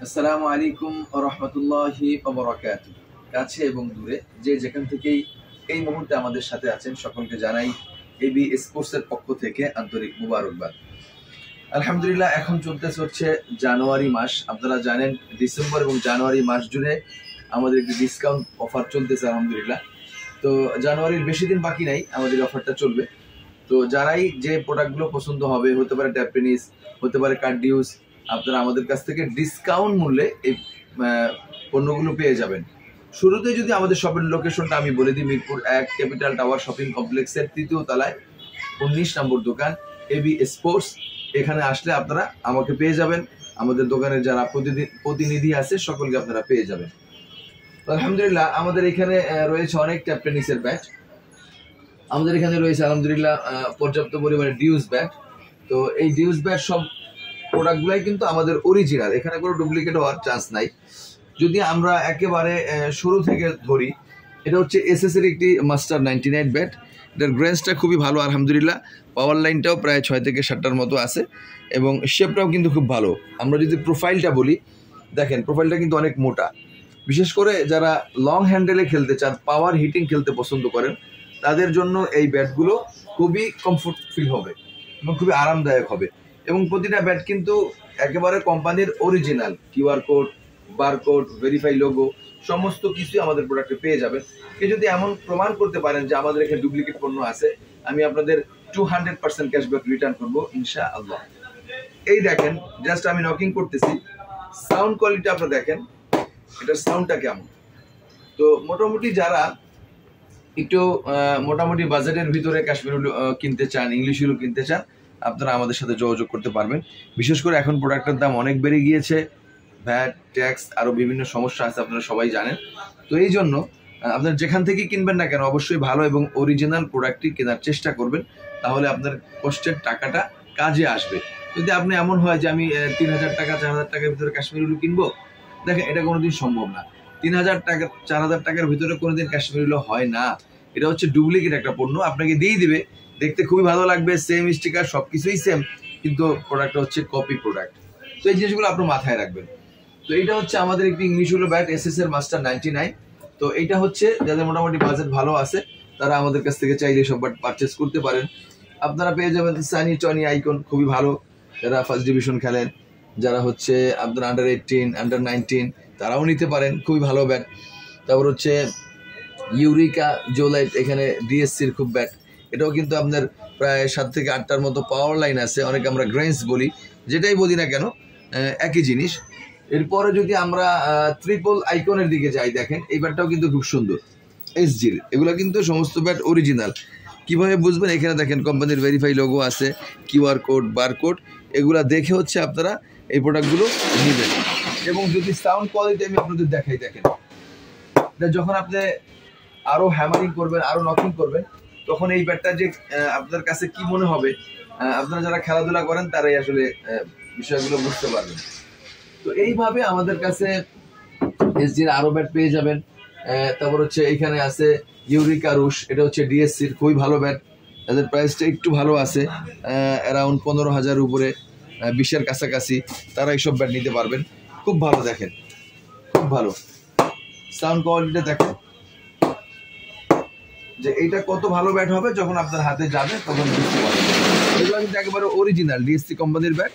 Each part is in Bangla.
আসসালামু আলাইকুম ওয়া রাহমাতুল্লাহি ওয়া বারাকাতুহু। কাছে এবং দূরে যে যেখান থেকেই এই মুহূর্তে আমাদের সাথে আছেন সকলকে জানাই এবি স্পোর্টস এর পক্ষ থেকে আন্তরিক মুবারকবাদ। আলহামদুলিল্লাহ, এখন চলতেছে হচ্ছে জানুয়ারি মাস। আপনারা জানেন ডিসেম্বর এবং জানুয়ারি মাস জুড়ে আমাদের একটি ডিসকাউন্ট অফার চলতেছে আলহামদুলিল্লাহ। তো জানুয়ারির বেশি দিন বাকি নাই, আমাদের অফারটা চলবে। তো যারাই যে প্রোডাক্টগুলো পছন্দ হবে, হতে পারে ট্যাপেনিস, হতে পারে কার্ডিউস, আপনারা আমাদের কাছ থেকে ডিসকাউন্ট মূল্যে এই পণ্যগুলো পেয়ে যাবেন। শুরুতে যদি আমাদের শপের লোকেশনটা আমি বলে দিই, মিরপুর 1 ক্যাপিটাল টাওয়ার শপিং কমপ্লেক্সের 3য় তলায় 19 নম্বর দোকান এবি স্পোর্টস। এখানে আসলে আপনারা আমাকে পেয়ে যাবেন, আমাদের দোকানের যারা প্রতিনিধি আছে সকলকে আপনারা পেয়ে যাবেন। আলহামদুলিল্লাহ, আমাদের এখানে রয়েছে অনেক ট্যাপটেনিসের ব্যাট। আমাদের এখানে রয়েছে আলহামদুলিল্লাহ পর্যাপ্ত পরিমাণে ডিউস ব্যাট। তো এই ডিউস ব্যাট সব প্রোডাক্টগুলাই কিন্তু আমাদের অরিজিনাল, এখানে কোনো ডুপ্লিকেট হওয়ার চান্স নাই। যদি আমরা একেবারে শুরু থেকে ধরি, এটা হচ্ছে এসএস এর একটি মাস্টার 99 ব্যাট। এটার গ্রেন্সটা খুবই ভালো আলহামদুলিল্লাহ, পাওয়ার লাইনটাও প্রায় 6 থেকে 7টার মতো আছে এবং শেপটাও কিন্তু খুব ভালো। আমরা যদি প্রোফাইলটা বলি, দেখেন প্রোফাইলটা কিন্তু অনেক মোটা। বিশেষ করে যারা লং হ্যান্ডেলে খেলতে চান, পাওয়ার হিটিং খেলতে পছন্দ করেন, তাদের জন্য এই ব্যাটগুলো খুবই কমফোর্ট ফিল হবে এবং খুবই আরামদায়ক হবে। এবং প্রতিটা ব্যাট কিন্তু একেবারে কোম্পানির original, QR code, barcode, verify logo সমস্ত কিছুই আমাদের প্রোডাক্টে পেয়ে যাবেন। কেউ যদি এমন প্রমাণ করতে পারেন যে আমাদের এখানে ডুপ্লিকেট পণ্য আছে, আমি আপনাদের 200% ক্যাশব্যাক রিটার্ন করবো ইনশাআল্লাহ। এই দেখেন, জাস্ট আমি নকিং করতেছি, সাউন্ড কোয়ালিটি আপনারা দেখেন, এটার সাউন্ডটা কেমন। তো মোটামুটি যারা একটু মোটামুটি বাজেটের ভিতরে কাশ্মীর উল কিনতে চান, ইংলিশ উল কিনতে চান, আপনারা আমাদের সাথে যোগাযোগ করতে পারবেন। বিশেষ করে এখন প্রোডাক্টের দাম অনেক বেড়ে গিয়েছে, ভ্যাট, ট্যাক্স, আরও বিভিন্ন সমস্যা আছে, আপনারা সবাই জানেন। তো এই জন্য আপনার যেখান থেকে কিনবেন না কেন, অবশ্যই ভালো এবং অরিজিনাল প্রোডাক্টটি কেনার চেষ্টা করবেন, তাহলে আপনার কষ্টের টাকাটা কাজে আসবে। যদি আপনি এমন হয় যে আমি 3000 টাকা 4000 টাকার ভিতরে কাশ্মীর উল কিনবো, দেখেন এটা কোনোদিন সম্ভব না। 3000 টাকা 4000 টাকার ভিতরে কোনোদিন কাশ্মীর উল হয় না। এটা হচ্ছে ডুপ্লিকেট একটা পণ্য, আপনাকে দিয়ে দিবে, দেখতে খুবই ভালো লাগবে, সেম স্টিকার সবকিছুই সেম, কিন্তু প্রোডাক্টটা হচ্ছে কপি প্রোডাক্ট। তো এই জিনিসগুলো আপনার মাথায় রাখবেন। তো এইটা হচ্ছে আমাদের একটি ইংলিশ উল ব্যাট, এসএস এর মাস্টার 99। তো এইটা হচ্ছে যাদের মোটামুটি বাজেট ভালো আছে, তারা আমাদের কাছ থেকে চাইলে সব ব্যাট পারচেস করতে পারেন। আপনারা পেয়ে যাবেন সানি টনি আইকন, খুবই ভালো, যারা ফার্স্ট ডিভিশন খেলেন, যারা হচ্ছে আপনার আন্ডার 18, আন্ডার 19, তারাও নিতে পারেন, খুবই ভালো ব্যাট। তারপর হচ্ছে ইউরিকা জোলাইট, এখানে ডিএসসির খুব ব্যাট, এটাও কিন্তু আপনার প্রায় 7 থেকে 8টার মতো পাওয়ার লাইন আছে, অনেকে আমরা গ্রেন্স বলি, যেটাই বলি না কেন একই জিনিস। এরপরে যদি আমরা ট্রিপল আইকনের দিকে যাই, দেখেন এই ব্যাটটাও কিন্তু খুব সুন্দর, এসজির, এগুলো কিন্তু সমস্ত ব্যাট অরিজিনাল। কিভাবে বুঝবেন, এখানে দেখেন কোম্পানির ভেরিফাই লোগো আছে, কিউআর কোড, বারকোড, এগুলা দেখে হচ্ছে আপনারা এই প্রোডাক্টগুলো নেবেন। এবং যদি সাউন্ড কোয়ালিটি আমি আপনাদের দেখাই, দেখেন যখন আপনি আরো হ্যামারিং করবেন, আরো নকিং করবেন, তখন এই ব্যাটটা যে আপনার কাছে কি মনে হবে, আপনারা যারা খেলাধুলা করেন তারাই আসলে বিষয়গুলো বুঝতে পারবেন। তো এইভাবে আমাদের কাছে এসজির আরো ব্যাট পেয়ে যাবেন। তারপর হচ্ছে এখানে আছে ইউরিকা রুশ, এটা হচ্ছে ডিএসসির খুবই ভালো ব্যাট, তাদের প্রাইসটা একটু ভালো আছে, অ্যারাউন্ড 15,000 উপরে, 20-এর কাছাকাছি, তারা এইসব ব্যাট নিতে পারবেন। খুব ভালো, দেখেন খুব ভালো সাউন্ড কোয়ালিটিটা, দেখেন যে এইটা কত ভালো ব্যাট হবে, যখন আপনার হাতে যাবে তখন বুঝতে পারবেন। এগুলো কিন্তু একেবারে অরিজিনাল ডিএসসি কোম্পানির ব্যাট,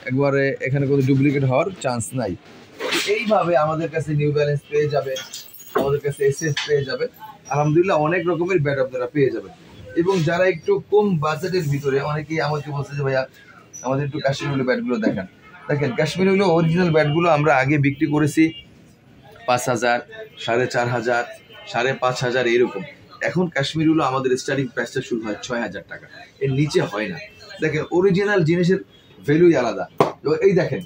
একবারে এখানে কোনো ডুপ্লিকেট হওয়ার চান্স নাই। এইভাবে আমাদের কাছে নিউ ব্যালেন্স পেয়ে যাবে, আমাদের কাছে এসএস পেয়ে যাবে, আলহামদুলিল্লাহ অনেক রকমের ব্যাট আপনারা পেয়ে যাবেন। এবং যারা একটু কম বাজেটের ভিতরে, অনেকেই আমাকে বলছে যে ভাইয়া আমাদের একটু কাশ্মীর উলের ব্যাটগুলো দেখান। দেখেন কাশ্মীর উলের অরিজিনাল ব্যাটগুলো আমরা আগে বিক্রি করেছি 5,000, 4,500, 5,500 এরকম। এখন কাশ্মীর উল আমাদের স্টার্টিং প্রাইসটা শুরু হয় 6,000 টাকা, এর নিচে হয় না। দেখেন অরিজিনাল জিনিসের ভ্যালুই আলাদা। তো এই দেখেন,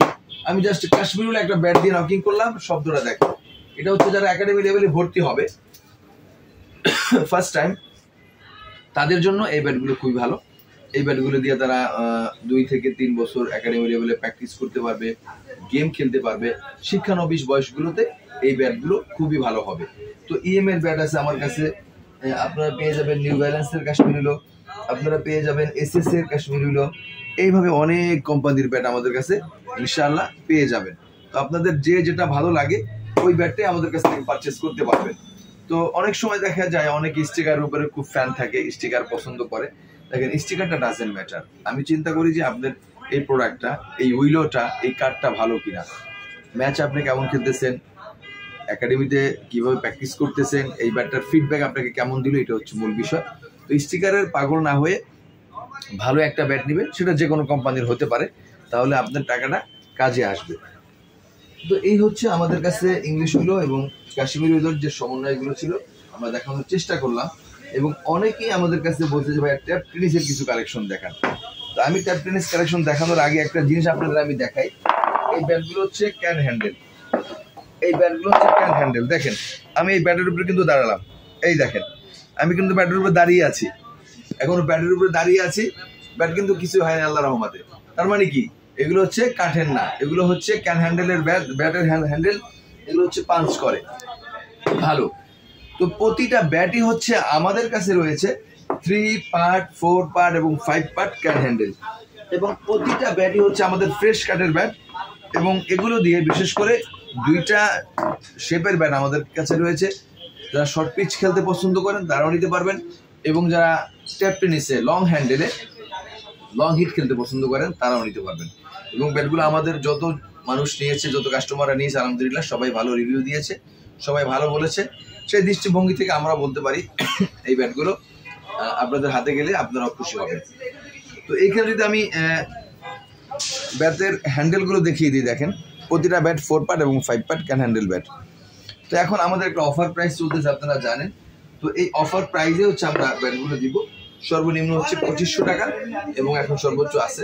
আমি জাস্ট কাশ্মীর উল একটা ব্যাট দিয়ে নকিং করলাম, শব্দটা দেখেন। এটা হচ্ছে যারা একাডেমি লেভেলে ভর্তি হবে ফার্স্ট টাইম, তাদের জন্য এই ব্যাটগুলো খুবই ভালো। এই ব্যাটগুলো দিয়ে তারা 2 থেকে 3 বছর একাডেমি লেভেলে প্র্যাকটিস করতে পারবে, গেম খেলতে পারবে। শিক্ষানবিশ বয়সগুলোতে এই ব্যাটগুলো খুবই ভালো হবে। তো ইএম এর ব্যাট আছে আমার কাছে, আপনারা পেয়ে যাবেন নিউ ব্যালেন্সের কাশ্মীর উল, আপনারা পেয়ে যাবেন এসএস এর কাশ্মীর উল, এইভাবে অনেক কোম্পানির ব্যাট আমাদের কাছে ইনশাআল্লাহ পেয়ে যাবেন। তো তো আপনাদের যে যেটা ভালো লাগে ওই ব্যাটটাই আমাদের কাছ থেকে পারচেস করতে পারবেন। তো অনেক সময় দেখা যায় অনেক স্টিকারের উপরে খুব ফ্যান থাকে, স্টিকার পছন্দ করে। দেখেন স্টিকারটা ডাজেন্ট ম্যাটার, আমি চিন্তা করি যে আপনাদের এই প্রোডাক্টটা, এই উইলোটা, এই কার্ডটা ভালো কিনা, ম্যাচ আপনি কেমন খেলতেছেন, একাডেমিতে কিভাবে প্র্যাকটিস করতেছেন, এই ব্যাটটার ফিডব্যাক আপনাকে কেমন দিল, এটা হচ্ছে মূল বিষয়। তো স্টিকারের পাগল না হয়ে ভালো একটা ব্যাট নেবেন, সেটা যে কোনো কোম্পানির হতে পারে, তাহলে আপনার টাকাটা কাজে আসবে। তো এই হচ্ছে আমাদের কাছে ইংলিশ উইলো এবং কাশ্মীরি উইলোর যে সমন্বয়গুলো ছিল আমরা দেখানোর চেষ্টা করলাম। এবং অনেকেই আমাদের কাছে বলছে যে ভাই ট্যাপ টেনিসের কিছু কালেকশন দেখান। তো আমি ট্যাপ টেনিস কালেকশন দেখানোর আগে একটা জিনিস আপনাদের আমি দেখাই। এই ব্যাটগুলো হচ্ছে ক্যান হ্যান্ডেল, এই ব্যাটগুলো হচ্ছে ক্যান হ্যান্ডেল। দেখেন আমি এই ব্যাটের উপরে কিন্তু দাঁড়ালাম, এই দেখেন আমি কিন্তু ব্যাটের উপরে দাঁড়িয়ে আছি, এখনো ব্যাটের উপরে দাঁড়িয়ে আছি, ব্যাট কিন্তু কিছু হয়নি আল্লাহ রহমতে। তার মানে কি, এগুলো হচ্ছে কাঠের না, এগুলো হচ্ছে ক্যান হ্যান্ডেলের ব্যাট, ব্যাটের হ্যান্ডেল এগুলো হচ্ছে পাঞ্চ করে ভালো। তো প্রতিটা ব্যাটই হচ্ছে আমাদের কাছে রয়েছে 3 পার্ট, 4 পার্ট এবং 5 পার্ট ক্যান হ্যান্ডেল, এবং প্রতিটা ব্যাটই হচ্ছে আমাদের ফ্রেশ কাঠের ব্যাট। এবং এগুলো দিয়ে বিশেষ করে দুইটা শেপের ব্যাট আমাদের কাছে রয়েছে। যারা শর্ট পিচ খেলতে পছন্দ করেন তারাও নিতে পারবেন, এবং যারা ট্যাপ টেনিসে লং হ্যান্ডেলে লং হিট খেলতে পছন্দ করেন তারাও নিতে পারবেন। এবং ব্যাটগুলো আমাদের যত মানুষ নিয়েছে, যত কাস্টমাররা নিয়েছে, আলহামদুলিল্লাহ সবাই ভালো রিভিউ দিয়েছে, সবাই ভালো বলেছে। সেই দৃষ্টিভঙ্গি থেকে আমরা বলতে পারি এই ব্যাটগুলো আপনাদের হাতে গেলে আপনারাও খুশি হবেন। তো এইখানে যদি আমি ব্যাটের হ্যান্ডেলগুলো দেখিয়ে দিই, দেখেন প্রতিটা ব্যাট 4 পার্ট এবং 5 পার্ট ক্যান হ্যান্ডেল ব্যাট। তো এখন আমাদের একটা অফার প্রাইস চলতেছে, আপনারা জানেন। তো এই অফার প্রাইসে হচ্ছে আমরা ব্যাটগুলো দিব। সর্বনিম্ন হচ্ছে 2500 টাকা এবং এখন সর্বোচ্চ আছে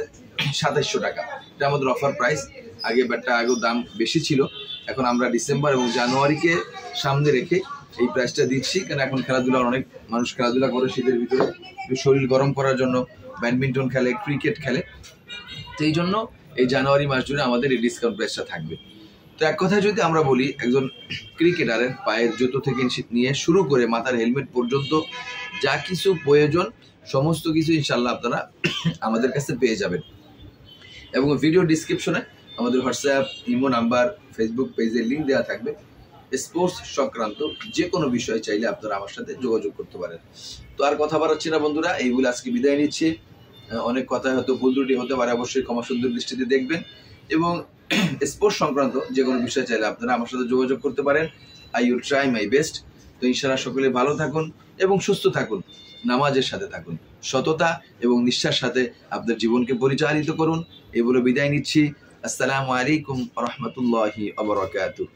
2700 টাকা। এটা আমাদের অফার প্রাইস। আগে ব্যাটটা আগেও দাম বেশি ছিল, এখন আমরা ডিসেম্বর এবং জানুয়ারিকে সামনে রেখে এই প্রাইসটা দিচ্ছি। কারণ এখন খেলাধুলার অনেক মানুষ খেলাধুলা করে শীতের ভিতরে, শরীর গরম করার জন্য ব্যাডমিন্টন খেলে, ক্রিকেট খেলে। তো এই জন্য এই জানুয়ারি মাস জুড়ে আমাদের এই ডিসকাউন্ট প্রাইসটা থাকবে। তো এক কথায় যদি আমরা বলি, একজন ক্রিকেটারের পায়ের জুতো থেকে নিয়ে শুরু করে মাথার হেলমেট পর্যন্ত যা কিছু প্রয়োজন সমস্ত কিছু ইনশাল্লাহ আপনারা আমাদের কাছে পেয়ে যাবেন। এবং ভিডিও ডিসক্রিপশনে আমাদের হোয়াটসঅ্যাপ, ইমো নাম্বার, ফেসবুক পেজের লিঙ্ক দেওয়া থাকবে। স্পোর্টস সংক্রান্ত যে কোনো বিষয় চাইলে আপনারা আমার সাথে যোগাযোগ করতে পারেন। তো আর কথা বাড়াচ্ছি না বন্ধুরা, এই বলে আজকে বিদায় নিচ্ছি। অনেক কথায় হয়তো ভুল ত্রুটি হতে পারে, অবশ্যই ক্ষমা সুন্দর দৃষ্টিতে দেখবেন। এবং স্পোর্টস সংক্রান্ত যে কোনো বিষয় চাইলে আপনারা আমার সাথে যোগাযোগ করতে পারেন। I will try my best. তো ইনশাআল্লাহ সকলে ভালো থাকুন এবং সুস্থ থাকুন, নামাজের সাথে থাকুন, সততা এবং নিষ্ঠার সাথে আপনার জীবনকে পরিচালিত করুন। এই বলে বিদায় নিচ্ছি। আসসালামু আলাইকুম ওয়া রাহমাতুল্লাহি ওয়া বারাকাতুহু।